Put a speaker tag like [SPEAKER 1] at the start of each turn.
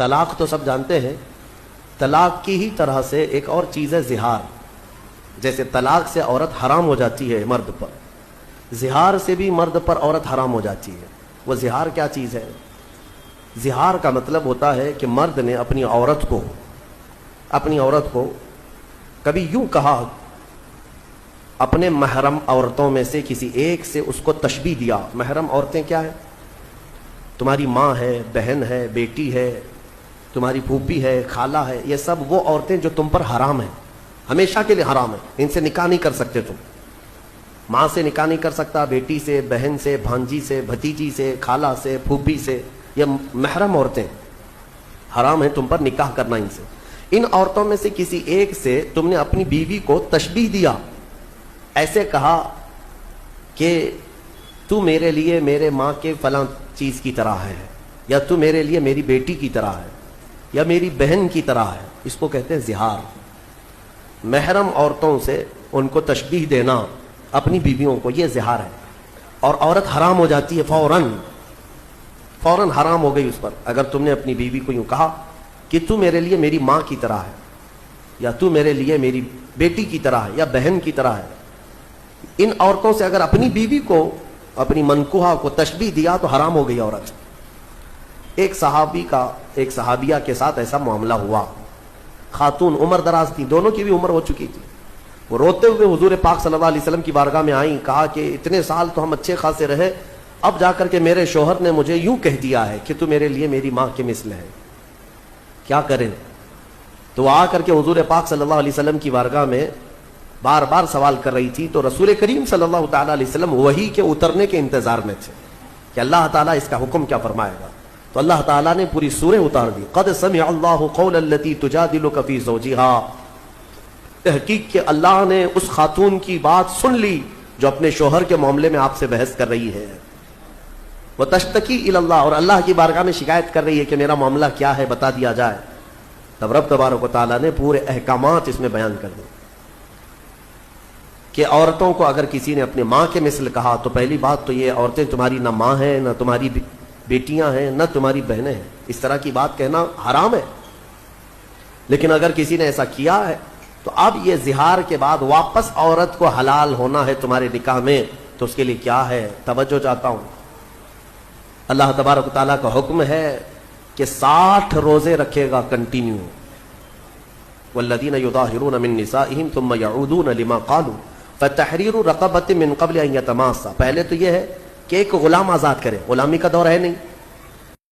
[SPEAKER 1] طلاق تو سب جانتے ہیں، طلاق کی ہی طرح سے ایک اور چیز ہے زہار. جیسے طلاق سے عورت حرام ہو جاتی ہے مرد پر، زہار سے بھی مرد پر عورت حرام ہو جاتی ہے. وہ زہار کیا چیز ہے؟ زہار کا مطلب ہوتا ہے کہ مرد نے اپنی عورت کو کبھی یوں کہا، اپنے محرم عورتوں میں سے کسی ایک سے اس کو تشبیہ دیا. محرم عورتیں کیا ہیں؟ تمہاری ماں ہے، بہن ہے، بیٹی ہے، تمہاری پھوپھی ہے، خالہ ہے. یہ سب وہ عورتیں جو تم پر حرام ہیں، ہمیشہ کے لیے حرام ہیں. ان سے نکاح نہیں کر سکتے تم. ماں سے نکاح نہیں کر سکتا، بیٹی سے، بہن سے، بھانجی سے، بھتیجی سے، خالہ سے، پھوپھی سے. یہ محرم عورتیں حرام ہیں تم پر نکاح کرنا ان سے. ان عورتوں میں سے کسی ایک سے تم نے اپنی بیوی کو تشبیہ دیا، ایسے کہا کہ تو میرے لیے میرے ماں کے فلاں چیز کی طرح ہے، یا تو میرے لیے میری بیٹی کی طرح ہے، یا میری بہن کی طرح ہے. اس کو کہتے ہیں زہار. محرم عورتوں سے ان کو تشبیہ دینا اپنی بیویوں کو، یہ زہار ہے. اور عورت حرام ہو جاتی ہے فوراً حرام ہو گئی اس پر. اگر تم نے اپنی بیوی کو یوں کہا کہ تو میرے لیے میری ماں کی طرح ہے، یا تو میرے لیے میری بیٹی کی طرح ہے، یا بہن کی طرح ہے. ان عورتوں سے اگر اپنی بیوی کو، اپنی منکوہا کو تشبیہ دیا تو حرام ہو گئی عورت. ایک صحابیہ کے ساتھ ایسا معاملہ ہوا. خاتون عمر دراز تھی، دونوں کی بھی عمر ہو چکی تھی. وہ روتے ہوئے حضور پاک صلی اللہ علیہ وسلم کی بارگاہ میں آئیں، کہا کہ اتنے سال تو ہم اچھے خاصے رہے، اب جا کر کے میرے شوہر نے مجھے یوں کہہ دیا ہے کہ تو میرے لیے میری ماں کے مثل ہے، کیا کریں؟ تو آ کر کے حضور پاک صلی اللہ علیہ وسلم کی بارگاہ میں بار بار سوال کر رہی تھی. تو رسول کریم صلی اللہ تعالیٰ علیہ وسلم وحی کے اترنے کے انتظار میں تھے کہ اللہ تعالیٰ اس کا حکم کیا فرمائے گا. تو اللہ تعالیٰ نے پوری سورہ اتار دی. قد سمع اللہ قول التی تجادلک فی زوجہا. تحقیق کہ اللہ نے اس خاتون کی بات سن لی جو اپنے شوہر کے معاملے میں آپ سے بحث کر رہی ہے. وتشتکی الی اللہ، اور اللہ کی بارگاہ میں شکایت کر رہی ہے کہ میرا معاملہ کیا ہے، بتا دیا جائے. تب رب تبارک و تعالیٰ نے پورے احکامات اس میں بیان کر دیے کہ عورتوں کو اگر کسی نے اپنے ماں کے مثل کہا تو پہلی بات تو یہ، عورتیں تمہاری نہ ماں ہیں، نہ تمہاری بیٹیاں ہیں، نہ تمہاری بہنیں ہیں. اس طرح کی بات کہنا حرام ہے. لیکن اگر کسی نے ایسا کیا ہے تو اب یہ زہار کے بعد واپس عورت کو حلال ہونا ہے تمہارے نکاح میں، تو اس کے لیے کیا ہے؟ توجہ چاہتا ہوں. اللہ تبارک و تعالیٰ کا حکم ہے کہ 60 روزے رکھے گا کنٹینیو. والذین یظاہرون من نسائہم ثم یعودون لما قالوا فتحریر رقبۃ من قبل ان یتماسا. پہلے تو یہ ہے کہ ایک غلام آزاد کرے، غلامی کا دور ہے نہیں.